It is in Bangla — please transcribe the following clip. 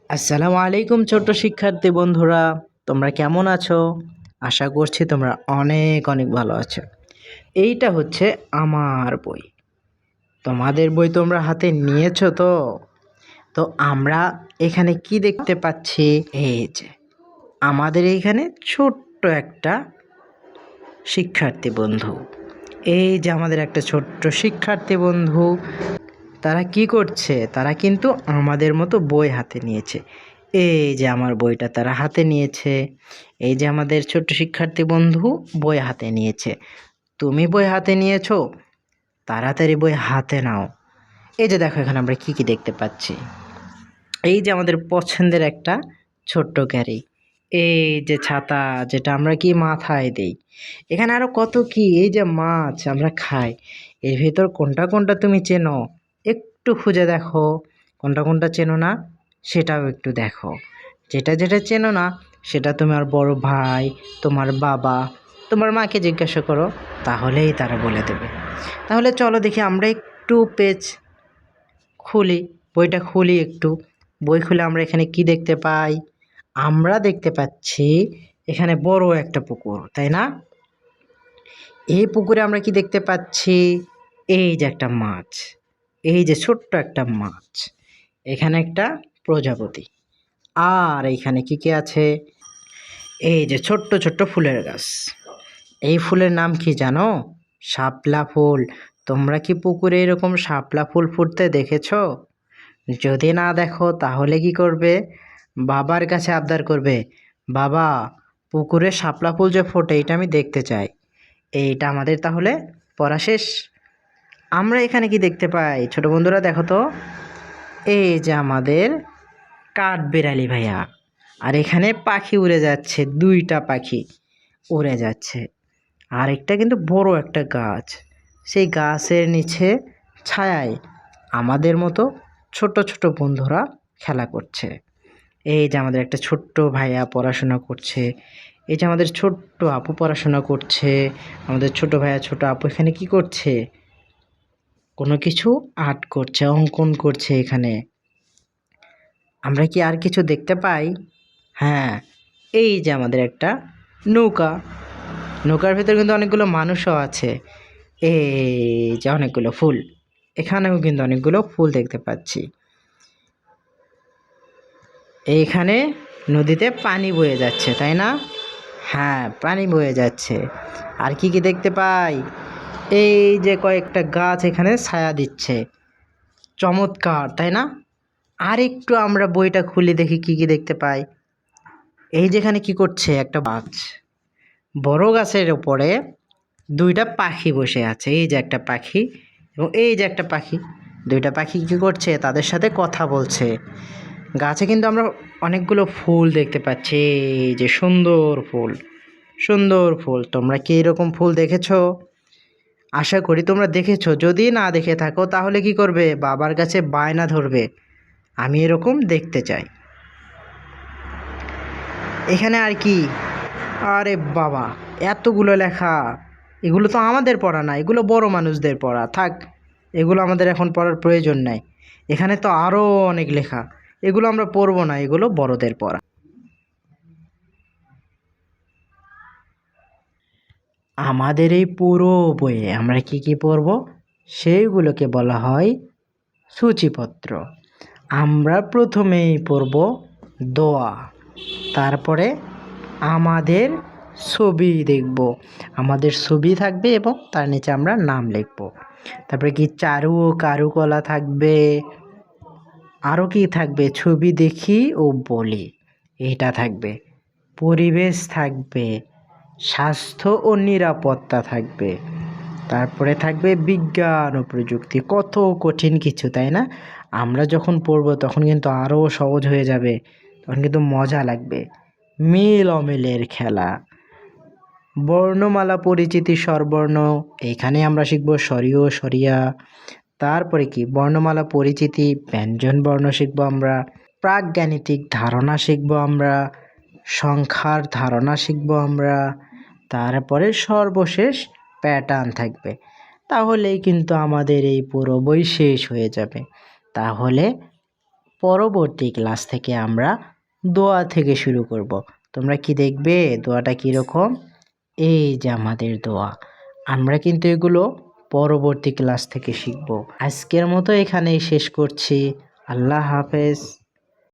আসসালামু আলাইকুম ছোট্ট শিক্ষার্থী বন্ধুরা, তোমরা কেমন আছো? আশা করছি তোমরা অনেক অনেক ভালো আছো। এইটা হচ্ছে আমার বই। তোমাদের বই তোমরা হাতে নিয়েছো তো? তো আমরা এখানে কি দেখতে পাচ্ছি? এই যে আমাদের এইখানে ছোট্ট একটা শিক্ষার্থী বন্ধু। এই যে আমাদের একটা ছোট্ট শিক্ষার্থী বন্ধু, তারা কি করছে? তারা কিন্তু আমাদের মতো বই হাতে নিয়েছে। এই যে আমার বইটা তারা হাতে নিয়েছে। এই যে আমাদের ছোট্ট শিক্ষার্থী বন্ধু বই হাতে নিয়েছে। তুমি বই হাতে নিয়েছো? তাড়াতাড়ি বই হাতে নাও। এই যে দেখো এখানে আমরা কি কি দেখতে পাচ্ছি। এই যে আমাদের পছন্দের একটা ছোট্ট গাড়ি। এই যে ছাতা, যেটা আমরা কি মাথায় দেই। এখানে আরো কত কি, এই যে মাছ আমরা খাই। এর ভেতর কোনটা কোনটা তুমি চেনো? একটু খুঁজে দেখো। কোনটা কোনটা চেনো না সেটাও একটু দেখো। যেটা যেটা চেনো না সেটা তোমার বড় ভাই, তোমার বাবা, তোমার মাকে জিজ্ঞাসা করো, তাহলেই তারা বলে দেবে। তাহলে চলো দেখি আমরা একটু পেজ খুলি, বইটা খুলি একটু। বই খুলে আমরা এখানে কি দেখতে পাই? আমরা দেখতে পাচ্ছি এখানে বড় একটা পুকুর, তাই না? এই পুকুরে আমরা কি দেখতে পাচ্ছি? এই যে একটা মাছ, এই যে ছোট্ট একটা মাছ, এখানে একটা প্রজাপতি। আর এইখানে কি কি আছে? এই যে ছোট্ট ছোট্ট ফুলের গাছ। এই ফুলের নাম কি জানো? শাপলা ফুল। তোমরা কি পুকুরে এরকম শাপলা ফুল ফুটতে দেখেছো? যদি না দেখো তাহলে কি করবে? বাবার কাছে আবদার করবে, বাবা, পুকুরে শাপলা ফুল যে ফোটে এটা আমি দেখতে চাই। এইটা আমাদের তাহলে পড়া শেষ। আমরা এখানে কি দেখতে পাই ছোট বন্ধুরা, দেখো তো। এই যে আমাদের কাঠবিড়ালি ভাইয়া। আর এখানে পাখি উড়ে যাচ্ছে, দুইটা পাখি উড়ে যাচ্ছে। আর একটা কিন্তু বড় একটা গাছ, সেই গাছের নিচে ছায়ায় আমাদের মতো ছোট ছোট বন্ধুরা খেলা করছে। এই যে আমাদের একটা ছোট্ট ভাইয়া পড়াশোনা করছে। এই যে আমাদের ছোট্ট আপু পড়াশোনা করছে। আমাদের ছোট ভাইয়া ছোট আপু এখানে কি করছে? কোনো কিছু আর্ট করছে, অঙ্কন করছে এখানে। আমরা কি আর কিছু দেখতে পাই? হ্যাঁ, এই যে আমাদের একটা নৌকা। নৌকার ভিতরে কিন্তু অনেকগুলো মানুষও আছে। এই যে অনেকগুলো ফুল, এখানেও কিন্তু অনেকগুলো ফুল দেখতে পাচ্ছি। এইখানে নদীতে পানি বয়ে যাচ্ছে, তাই না? হ্যাঁ, পানি বয়ে যাচ্ছে। আর কি কি দেখতে পাই? এই যে কয়েকটা গাছ এখানে ছায়া দিচ্ছে, চমৎকার, তাই না? আর একটু আমরা বইটা খুলে দেখি কি কি দেখতে পাই। এই যেখানে কি করছে একটা গাছ, বড় গাছের উপরে দুইটা পাখি বসে আছে। এই যে একটা পাখি এবং এই যে একটা পাখি, দুইটা পাখি কি করছে? তাদের সাথে কথা বলছে। গাছে কিন্তু আমরা অনেকগুলো ফুল দেখতে পাচ্ছি। এই যে সুন্দর ফুল, সুন্দর ফুল। তোমরা কি এরকম ফুল দেখেছো? আশা করি তোমরা দেখেছো। যদি না দেখে থাকো তাহলে কি করবে? বাবার কাছে বায়না ধরবে, আমি এরকম দেখতে চাই। এখানে আর কি? আরে বাবা, এতগুলো লেখা! এগুলো তো আমাদের পড়া না, এগুলো বড় মানুষদের পড়া। থাক, এগুলো আমাদের এখন পড়ার প্রয়োজন নাই। এখানে তো আরও অনেক লেখা, এগুলো আমরা পড়বো না, এগুলো বড়দের পড়া। আমাদের এই পুরো বইয়ে আমরা কি কি পড়ব? সেইগুলোকে বলা হয় সূচিপত্র। আমরা প্রথমেই পড়ব দোয়া, তারপরে আমাদের ছবি দেখব। আমাদের ছবি থাকবে এবং তার নিচে আমরা নাম লিখব। তারপরে কি চারু ও কারুকলা থাকবে। আরও কি থাকবে? ছবি দেখি ও বলি, এটা থাকবে। পরিবেশ থাকবে, স্বাস্থ্য ও নিরাপত্তা থাকবে। তারপরে থাকবে বিজ্ঞান ও প্রযুক্তি। কত কঠিন কিছু, তাই না? আমরা যখন পড়ব তখন কিন্তু আরও সহজ হয়ে যাবে, তখন কিন্তু মজা লাগবে। মিল অমিলের খেলা, বর্ণমালা পরিচিতি, স্বরবর্ণ। এইখানে আমরা শিখব স্বরীয় স্বরিয়া। তারপরে কি বর্ণমালা পরিচিতি, ব্যঞ্জন বর্ণ শিখব আমরা। প্রাকজ্ঞানিতিক ধারণা শিখব আমরা। সংখ্যার ধারণা শিখব আমরা। তারপরে সর্বশেষ প্যাটার্ন থাকবে। তাহলেই কিন্তু আমাদের এই পুরো বই শেষ হয়ে যাবে। তাহলে পরবর্তী ক্লাস থেকে আমরা দোয়া থেকে শুরু করব। তোমরা কি দেখবে দোয়াটা কীরকম? এই যে আমাদের দোয়া। আমরা কিন্তু এগুলো পরবর্তী ক্লাস থেকে শিখব। আজকের মতো এখানেই শেষ করছি। আল্লাহ হাফেজ।